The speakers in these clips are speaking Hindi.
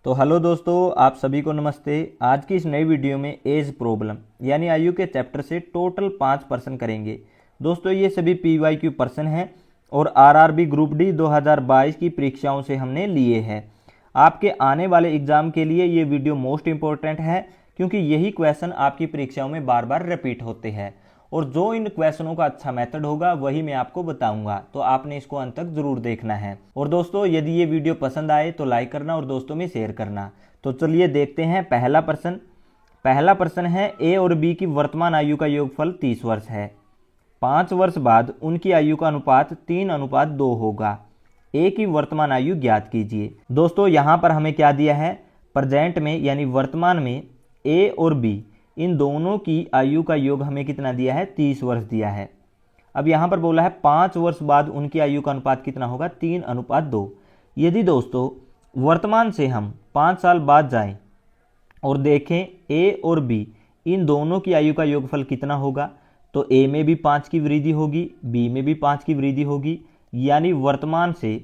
तो हेलो दोस्तों, आप सभी को नमस्ते। आज की इस नई वीडियो में एज प्रॉब्लम यानी आयु के चैप्टर से टोटल 5 प्रश्न करेंगे। दोस्तों ये सभी PYQ प्रश्न हैं और RRB ग्रुप डी 2022 की परीक्षाओं से हमने लिए हैं। आपके आने वाले एग्जाम के लिए ये वीडियो मोस्ट इंपॉर्टेंट है क्योंकि यही क्वेश्चन आपकी परीक्षाओं में बार बार रिपीट होते हैं और जो इन क्वेश्चनों का अच्छा मेथड होगा वही मैं आपको बताऊंगा, तो आपने इसको अंत तक जरूर देखना है। और दोस्तों यदि ये वीडियो पसंद आए तो लाइक करना और दोस्तों में शेयर करना। तो चलिए देखते हैं पहला प्रश्न है ए और बी की वर्तमान आयु का योगफल 30 वर्ष है। 5 वर्ष बाद उनकी आयु का अनुपात 3:2 होगा। ए की वर्तमान आयु ज्ञात कीजिए। दोस्तों यहाँ पर हमें क्या दिया है, प्रेजेंट में यानी वर्तमान में ए और बी इन दोनों की आयु का योग हमें कितना दिया है, 30 वर्ष दिया है। अब यहाँ पर बोला है 5 वर्ष बाद उनकी आयु का अनुपात कितना होगा, 3:2। यदि दोस्तों वर्तमान से हम 5 साल बाद जाएं और देखें ए और बी इन दोनों की आयु का योगफल कितना होगा, तो ए में भी 5 की वृद्धि होगी, बी में भी 5 की वृद्धि होगी, यानी वर्तमान से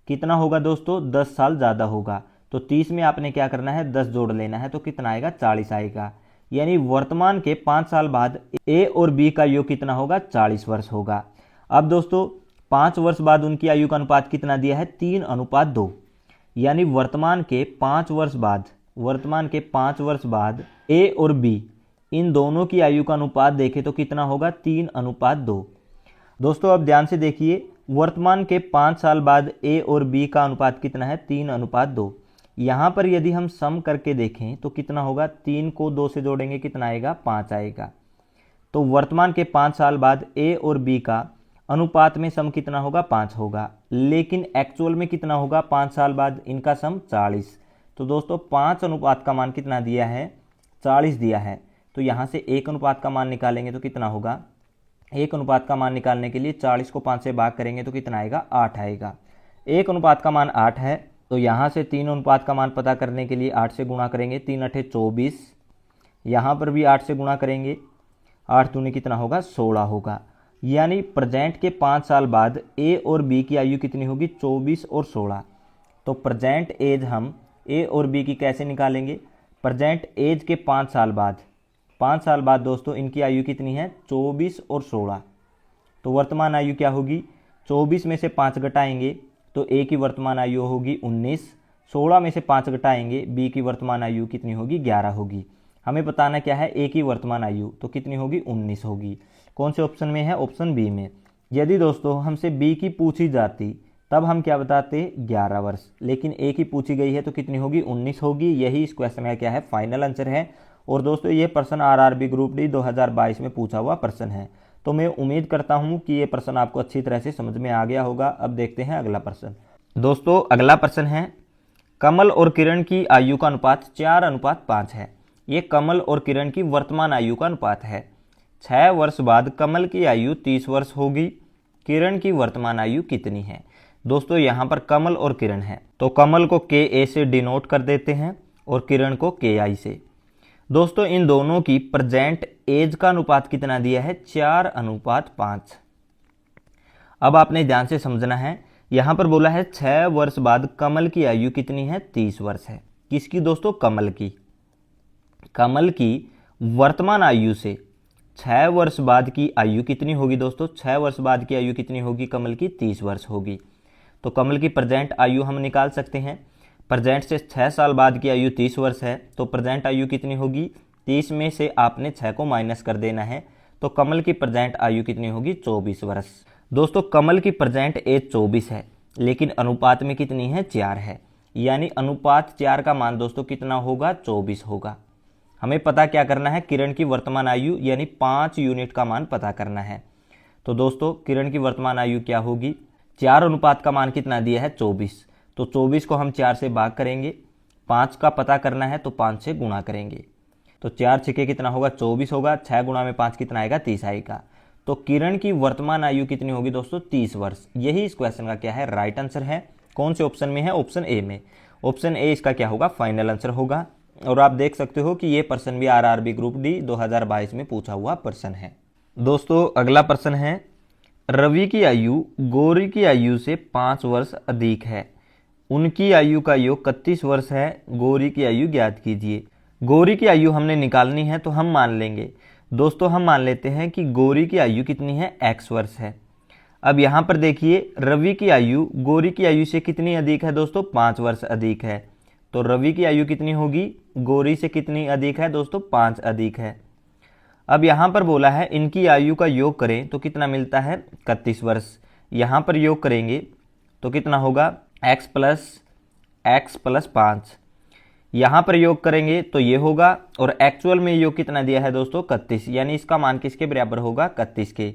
कितना होगा दोस्तों, 10 साल ज़्यादा होगा। तो 30 में आपने क्या करना है, 10 जोड़ लेना है, तो कितना आएगा, 40 आएगा। यानी वर्तमान के 5 साल बाद ए और बी का योग कितना होगा, 40 वर्ष होगा। अब दोस्तों 5 वर्ष बाद उनकी आयु का अनुपात कितना दिया है, 3:2। यानी वर्तमान के 5 वर्ष बाद ए और बी इन दोनों की आयु का अनुपात देखें तो कितना होगा, 3:2। दोस्तों अब ध्यान से देखिए, वर्तमान के 5 साल बाद ए और बी का अनुपात कितना है, 3:2। यहाँ पर यदि हम सम करके देखें तो कितना होगा, 3 को 2 से जोड़ेंगे कितना आएगा, 5 आएगा। तो वर्तमान के 5 साल बाद ए और बी का अनुपात में सम कितना होगा, 5 होगा, लेकिन एक्चुअल में कितना होगा, 5 साल बाद इनका सम 40। तो दोस्तों 5 अनुपात का मान कितना दिया है, 40 दिया है। तो यहाँ से 1 अनुपात का मान निकालेंगे तो कितना होगा, 1 अनुपात का मान निकालने के लिए 40 को 5 से भाग करेंगे तो कितना आएगा, 8 आएगा। 1 अनुपात का मान 8 है, तो यहाँ से 3 अनुपात का मान पता करने के लिए 8 से गुणा करेंगे, 3 8 24। यहाँ पर भी 8 से गुणा करेंगे, 8 दूनी कितना होगा, 16 होगा। यानी प्रेजेंट के 5 साल बाद ए और बी की आयु कितनी होगी, 24 और 16। तो प्रेजेंट एज हम ए और बी की कैसे निकालेंगे, प्रेजेंट एज के 5 साल बाद दोस्तों इनकी आयु कितनी है, 24 और 16। तो वर्तमान आयु क्या होगी, 24 में से 5 घटाएंगे तो ए की वर्तमान आयु होगी 19, 16 में से 5 घटाएंगे बी की वर्तमान आयु कितनी होगी, 11 होगी। हमें बताना क्या है, ए की वर्तमान आयु तो कितनी होगी, 19 होगी। कौन से ऑप्शन में है, ऑप्शन बी में। यदि दोस्तों हमसे बी की पूछी जाती तब हम क्या बताते, 11 वर्ष, लेकिन ए की पूछी गई है तो कितनी होगी, 19 होगी। यही इस क्वेश्चन का क्या है, फाइनल आंसर है। और दोस्तों ये प्रश्न RRB ग्रुप डी 2022 में पूछा हुआ प्रश्न है। तो मैं उम्मीद करता हूं कि ये प्रश्न आपको अच्छी तरह से समझ में आ गया होगा। अब देखते हैं अगला प्रश्न। दोस्तों अगला प्रश्न है, कमल और किरण की आयु का अनुपात 4:5 है। ये कमल और किरण की वर्तमान आयु का अनुपात है। 6 वर्ष बाद कमल की आयु 30 वर्ष होगी। किरण की वर्तमान आयु कितनी है। दोस्तों यहाँ पर कमल और किरण है, तो कमल को KA से डिनोट कर देते हैं और किरण को KI से। दोस्तों इन दोनों की प्रेजेंट एज का अनुपात कितना दिया है, 4:5। अब आपने ध्यान से समझना है, यहां पर बोला है 6 वर्ष बाद कमल की आयु कितनी है, 30 वर्ष है। किसकी दोस्तों, कमल की वर्तमान आयु से 6 वर्ष बाद की आयु कितनी होगी दोस्तों, 6 वर्ष बाद की आयु कितनी होगी, कमल की 30 वर्ष होगी। तो कमल की प्रेजेंट आयु हम निकाल सकते हैं। प्रेजेंट से 6 साल बाद की आयु 30 वर्ष है, तो प्रेजेंट आयु कितनी होगी, 30 में से आपने 6 को माइनस कर देना है, तो कमल की प्रेजेंट आयु कितनी होगी, 24 वर्ष। दोस्तों कमल की प्रेजेंट एज 24 है, लेकिन अनुपात में कितनी है, 4 है। यानी अनुपात 4 का मान दोस्तों कितना होगा, 24 होगा। हमें पता क्या करना है, किरण की वर्तमान आयु यानी 5 यूनिट का मान पता करना है। तो दोस्तों किरण की वर्तमान आयु क्या होगी, 4 अनुपात का मान कितना दिया है, 24। तो 24 को हम 4 से भाग करेंगे, 5 का पता करना है तो 5 से गुणा करेंगे। तो 4 छक्के कितना होगा, 24 होगा। 6 गुणा में 5 कितना आएगा, 30 आएगा। तो किरण की वर्तमान आयु कितनी होगी दोस्तों, 30 वर्ष। यही इस क्वेश्चन का क्या है, राइट आंसर है। कौन से ऑप्शन में है, ऑप्शन ए में। ऑप्शन ए इसका क्या होगा, फाइनल आंसर होगा। और आप देख सकते हो कि ये प्रश्न भी RRB ग्रुप डी 2022 में पूछा हुआ प्रश्न है। दोस्तों अगला प्रश्न है, रवि की आयु गौरी की आयु से 5 वर्ष अधिक है। उनकी आयु का योग 31 वर्ष है, गौरी की आयु ज्ञात कीजिए। गौरी की आयु हमने निकालनी है तो हम मान लेंगे दोस्तों, हम मान लेते हैं कि गौरी की आयु कितनी है, x वर्ष है। अब यहाँ पर देखिए रवि की आयु गौरी की आयु से कितनी अधिक है दोस्तों, 5 वर्ष अधिक है। तो रवि की आयु कितनी होगी, गौरी से कितनी अधिक है दोस्तों, 5 अधिक है। अब यहाँ पर बोला है इनकी आयु का योग करें तो कितना मिलता है, 31 वर्ष। यहाँ पर योग करेंगे तो कितना होगा, x प्लस 5। यहाँ पर योग करेंगे तो ये होगा, और एक्चुअल में योग कितना दिया है दोस्तों, 31, यानी इसका मान किसके बराबर होगा, 31 के।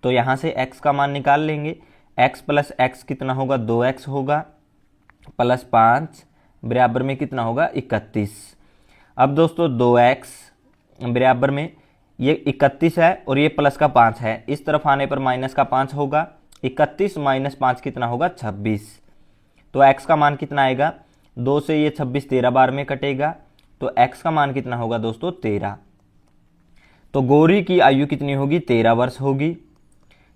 तो यहाँ से x का मान निकाल लेंगे, x प्लस x कितना होगा, 2x होगा, प्लस 5 बराबर में कितना होगा, 31। अब दोस्तों 2x बराबर में ये 31 है और ये प्लस का 5 है, इस तरफ आने पर माइनस का 5 होगा, 31 माइनस 5 कितना होगा, 26। तो x का मान कितना आएगा, 2 से ये 26 13 बार में कटेगा, तो x का मान कितना होगा दोस्तों, 13। तो गौरी की आयु कितनी होगी, 13 वर्ष होगी।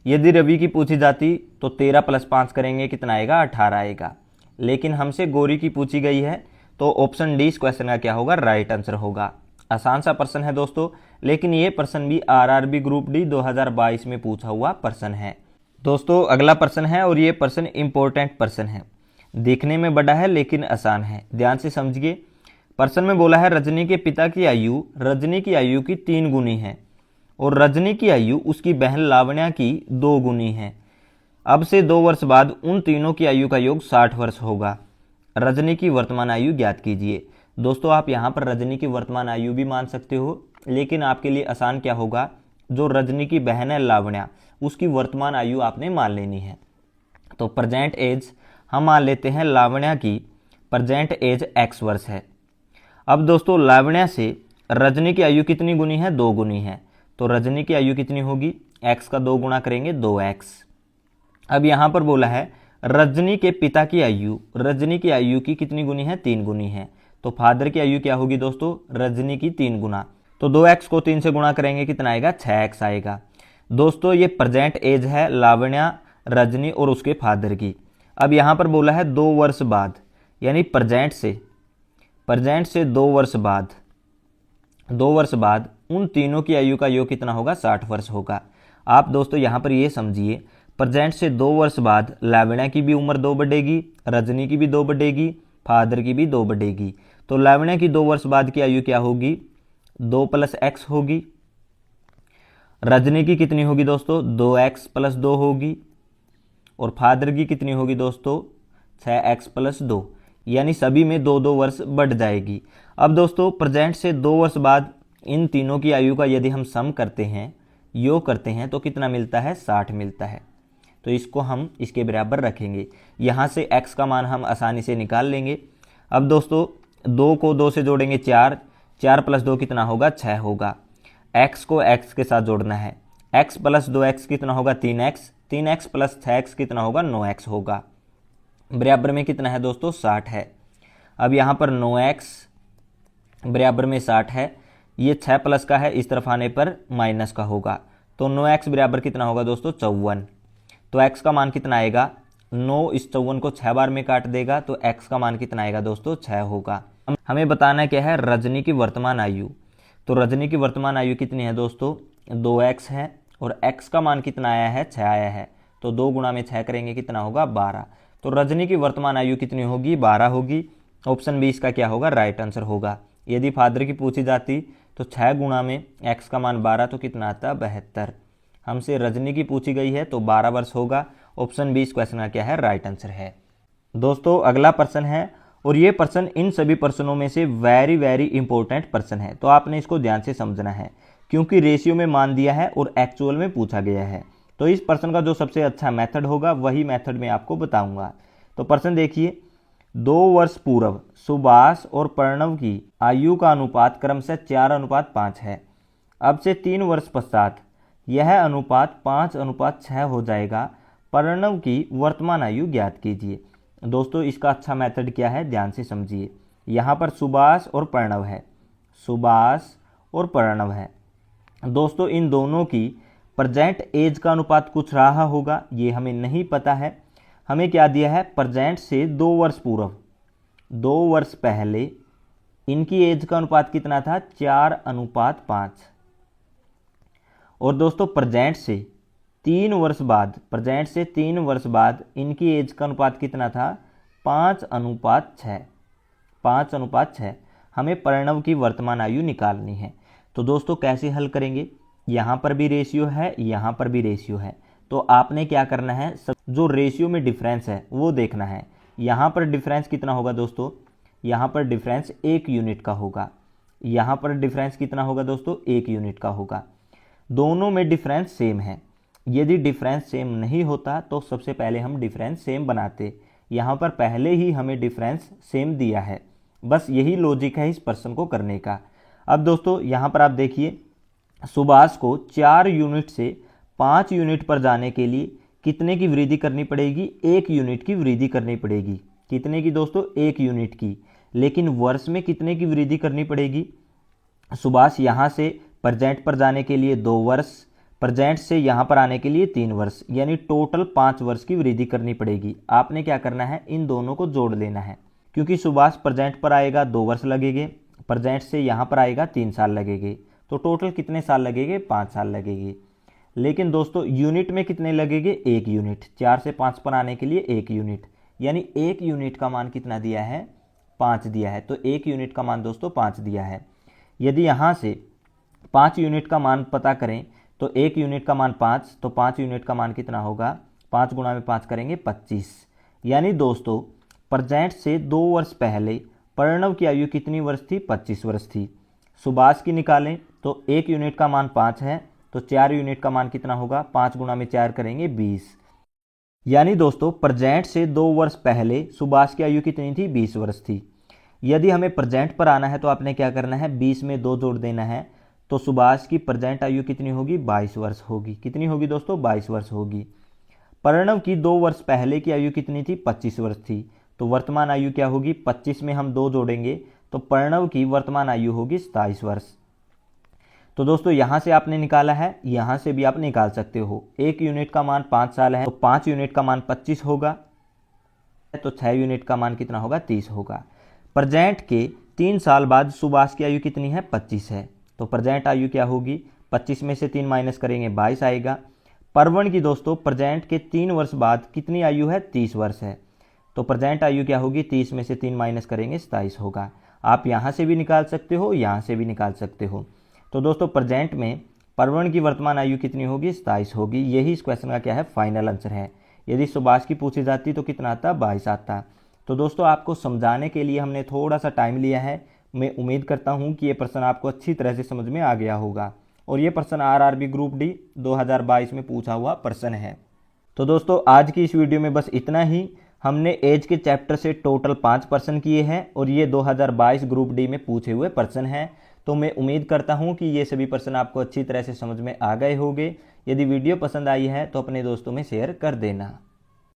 यदि रवि की पूछी जाती तो 13 प्लस 5 करेंगे कितना आएगा, 18 आएगा। लेकिन हमसे गौरी की पूछी गई है तो ऑप्शन डी इस क्वेश्चन का क्या होगा, राइट आंसर होगा। आसान सा प्रश्न है दोस्तों, लेकिन ये प्रश्न भी आरआरबी ग्रुप डी 2022 में पूछा हुआ प्रश्न है। दोस्तों अगला प्रश्न है और ये प्रश्न इंपॉर्टेंट प्रश्न है, देखने में बड़ा है लेकिन आसान है, ध्यान से समझिए। प्रश्न में बोला है रजनी के पिता की आयु रजनी की आयु की 3 गुनी है और रजनी की आयु उसकी बहन लावण्या की 2 गुनी है। अब से 2 वर्ष बाद उन तीनों की आयु का योग 60 वर्ष होगा। रजनी की वर्तमान आयु ज्ञात कीजिए। दोस्तों आप यहाँ पर रजनी की वर्तमान आयु भी मान सकते हो, लेकिन आपके लिए आसान क्या होगा, जो रजनी की बहन है लावण्या उसकी वर्तमान आयु आपने मान लेनी है। तो प्रेजेंट एज हम मान लेते हैं लावण्या की प्रेजेंट एज x वर्ष है। अब दोस्तों लावण्या से रजनी की आयु कितनी गुनी है, 2 गुनी है। तो रजनी की आयु कितनी होगी, x का 2 गुना करेंगे 2x। अब यहाँ पर बोला है रजनी के पिता की आयु रजनी की आयु की कितनी गुनी है, 3 गुनी है। तो फादर की आयु क्या होगी दोस्तों, रजनी की 3 गुना। तो 2x को 3 से गुणा करेंगे कितना आएगा, 6x आएगा। दोस्तों ये प्रेजेंट एज है लावण्या, रजनी और उसके फादर की। अब यहाँ पर बोला है 2 वर्ष बाद, यानी प्रेजेंट से 2 वर्ष बाद उन तीनों की आयु का योग कितना होगा, 60 वर्ष होगा। आप दोस्तों यहाँ पर ये समझिए, प्रेजेंट से 2 वर्ष बाद लावण्या की भी उम्र 2 बढ़ेगी, रजनी की भी 2 बढ़ेगी, फादर की भी 2 बढ़ेगी। तो लावण्या की 2 वर्ष बाद की आयु क्या होगी, 2 प्लस x होगी। रजनी की कितनी होगी दोस्तों, 2x प्लस 2 होगी। और फादर की कितनी होगी दोस्तों, 6x प्लस 2, यानी सभी में 2-2 वर्ष बढ़ जाएगी। अब दोस्तों प्रेजेंट से 2 वर्ष बाद इन तीनों की आयु का यदि हम सम करते हैं, योग करते हैं, तो कितना मिलता है, 60 मिलता है। तो इसको हम इसके बराबर रखेंगे, यहाँ से x का मान हम आसानी से निकाल लेंगे। अब दोस्तों 2 को 2 से जोड़ेंगे 4, 4 प्लस 2 कितना होगा, 6 होगा। x को x के साथ जोड़ना है, x प्लस 2x कितना होगा, 3x, 3x प्लस 6x कितना होगा, 9x होगा। बराबर में कितना है दोस्तों, 60 है। अब यहाँ पर 9x बराबर में 60 है, ये 6 प्लस का है, इस तरफ आने पर माइनस का होगा। तो 9x बराबर कितना होगा दोस्तों, 54। तो x का मान कितना आएगा, 9 इस 54 को 6 बार में काट देगा, तो x का मान कितना आएगा दोस्तों, 6 होगा। हमें बताना क्या है, रजनी की वर्तमान आयु। तो रजनी की वर्तमान आयु कितनी है दोस्तों, 2x है, और x का मान कितना आया है, 6 आया है। तो 2 गुणा में 6 करेंगे कितना होगा, 12। तो रजनी की वर्तमान आयु कितनी होगी, 12 होगी। ऑप्शन बी इसका क्या होगा, राइट आंसर होगा। यदि फादर की पूछी जाती तो 6 गुणा में x का मान 12 तो कितना आता, 72। हमसे रजनी की पूछी गई है तो 12 वर्ष होगा। ऑप्शन बी इस क्वेश्चन का क्या है, राइट आंसर है। दोस्तों अगला प्रश्न है, और ये प्रश्न इन सभी प्रश्नों में से वेरी इंपॉर्टेंट प्रश्न है, तो आपने इसको ध्यान से समझना है, क्योंकि रेशियो में मान दिया है और एक्चुअल में पूछा गया है। तो इस प्रश्न का जो सबसे अच्छा मेथड होगा वही मेथड मैं आपको बताऊंगा। तो प्रश्न देखिए, 2 वर्ष पूर्व सुभाष और प्रणव की आयु का अनुपात क्रमशः 4:5 है। अब से 3 वर्ष पश्चात यह अनुपात 5:6 हो जाएगा। प्रणव की वर्तमान आयु ज्ञात कीजिए। दोस्तों इसका अच्छा मेथड क्या है, ध्यान से समझिए। यहाँ पर सुभाष और प्रणव है, सुभाष और प्रणव है। दोस्तों इन दोनों की प्रेजेंट एज का अनुपात कुछ रहा होगा, ये हमें नहीं पता है। हमें क्या दिया है, प्रेजेंट से 2 वर्ष पूर्व, 2 वर्ष पहले इनकी एज का अनुपात कितना था, 4:5। और दोस्तों प्रेजेंट से 3 वर्ष बाद, प्रेजेंट से 3 वर्ष बाद इनकी एज का अनुपात कितना था, 5:6। 5:6। हमें प्रणव की वर्तमान आयु निकालनी है। तो दोस्तों कैसे हल करेंगे, यहाँ पर भी रेशियो है, यहाँ पर भी रेशियो है, तो आपने क्या करना है, जो रेशियो में डिफरेंस है वो देखना है। यहाँ पर डिफरेंस कितना होगा दोस्तों, यहाँ पर डिफरेंस 1 यूनिट का होगा, यहाँ पर डिफरेंस कितना होगा दोस्तों, 1 यूनिट का होगा। दोनों में डिफरेंस सेम है। यदि डिफरेंस सेम नहीं होता तो सबसे पहले हम डिफरेंस सेम बनाते। यहाँ पर पहले ही हमें डिफरेंस सेम दिया है, बस यही लॉजिक है इस प्रश्न को करने का। अब दोस्तों यहाँ पर आप देखिए, सुभाष को 4 यूनिट से 5 यूनिट पर जाने के लिए कितने की वृद्धि करनी पड़ेगी, 1 यूनिट की वृद्धि करनी पड़ेगी। कितने की दोस्तों, 1 यूनिट की। लेकिन वर्ष में कितने की वृद्धि करनी पड़ेगी, सुभाष यहाँ से प्रेजेंट पर जाने के लिए 2 वर्ष, प्रेजेंट से यहाँ पर आने के लिए 3 वर्ष, यानी टोटल 5 वर्ष की वृद्धि करनी पड़ेगी। आपने क्या करना है, इन दोनों को जोड़ लेना है, क्योंकि सुभाष प्रेजेंट पर आएगा 2 वर्ष लगेंगे, प्रेजेंट से यहाँ पर आएगा 3 साल लगेंगे, तो टोटल कितने साल लगेंगे, 5 साल लगेंगे। लेकिन दोस्तों यूनिट में कितने लगेंगे, 1 यूनिट। 4 से 5 पर आने के लिए 1 यूनिट, यानी 1 यूनिट का मान कितना दिया है, 5 दिया है। तो 1 यूनिट का मान दोस्तों 5 दिया है। यदि यहाँ से 5 यूनिट का मान पता करें तो 1 यूनिट का मान 5, तो 5 यूनिट का मान कितना होगा, 5 गुणा में 5 करेंगे 25। यानी दोस्तों प्रेजेंट से 2 वर्ष पहले प्रणव की आयु कितनी वर्ष थी, 25 वर्ष थी। सुभाष की निकालें तो 1 यूनिट का मान 5 है, तो 4 यूनिट का मान कितना होगा, 5 गुणा में 4 करेंगे 20। यानी दोस्तों प्रेजेंट से 2 वर्ष पहले सुभाष की आयु कितनी थी, 20 वर्ष थी। यदि हमें प्रेजेंट पर आना है तो आपने क्या करना है, 20 में 2 जोड़ देना है, तो सुभाष की प्रेजेंट आयु कितनी होगी, 22 वर्ष होगी। कितनी होगी दोस्तों, 22 वर्ष होगी। प्रणव की 2 वर्ष पहले की आयु कितनी थी, 25 वर्ष थी, तो वर्तमान आयु क्या होगी, 25 में हम 2 जोड़ेंगे तो प्रणव की वर्तमान आयु होगी 27 वर्ष। तो दोस्तों यहाँ से आपने निकाला है, यहाँ से भी आप निकाल सकते हो। 1 यूनिट का मान 5 साल है, तो 5 यूनिट का मान 25 होगा, तो 6 यूनिट का मान कितना होगा, 30 होगा। प्रेजेंट के 3 साल बाद सुभाष की आयु कितनी है, 25 है, तो प्रेजेंट आयु क्या होगी, 25 में से 3 माइनस करेंगे 22 आएगा। परवण की दोस्तों प्रेजेंट के 3 वर्ष बाद कितनी आयु है, 30 वर्ष है, तो प्रेजेंट आयु क्या होगी, 30 में से 3 माइनस करेंगे 27 होगा। आप यहाँ से भी निकाल सकते हो, यहाँ से भी निकाल सकते हो। तो दोस्तों प्रेजेंट में परवण की वर्तमान आयु कितनी होगी, 27 होगी। यही इस क्वेश्चन का क्या है, फाइनल आंसर है। यदि सुभाष की पूछी जाती तो कितना आता, 22 आता। तो दोस्तों आपको समझाने के लिए हमने थोड़ा सा टाइम लिया है। मैं उम्मीद करता हूँ कि ये प्रश्न आपको अच्छी तरह से समझ में आ गया होगा, और ये प्रश्न आरआरबी ग्रुप डी 2022 में पूछा हुआ प्रश्न है। तो दोस्तों आज की इस वीडियो में बस इतना ही। हमने एज के चैप्टर से टोटल 5 प्रश्न किए हैं, और ये 2022 ग्रुप डी में पूछे हुए प्रश्न हैं। तो मैं उम्मीद करता हूं कि ये सभी प्रश्न आपको अच्छी तरह से समझ में आ गए होंगे। यदि वीडियो पसंद आई है तो अपने दोस्तों में शेयर कर देना।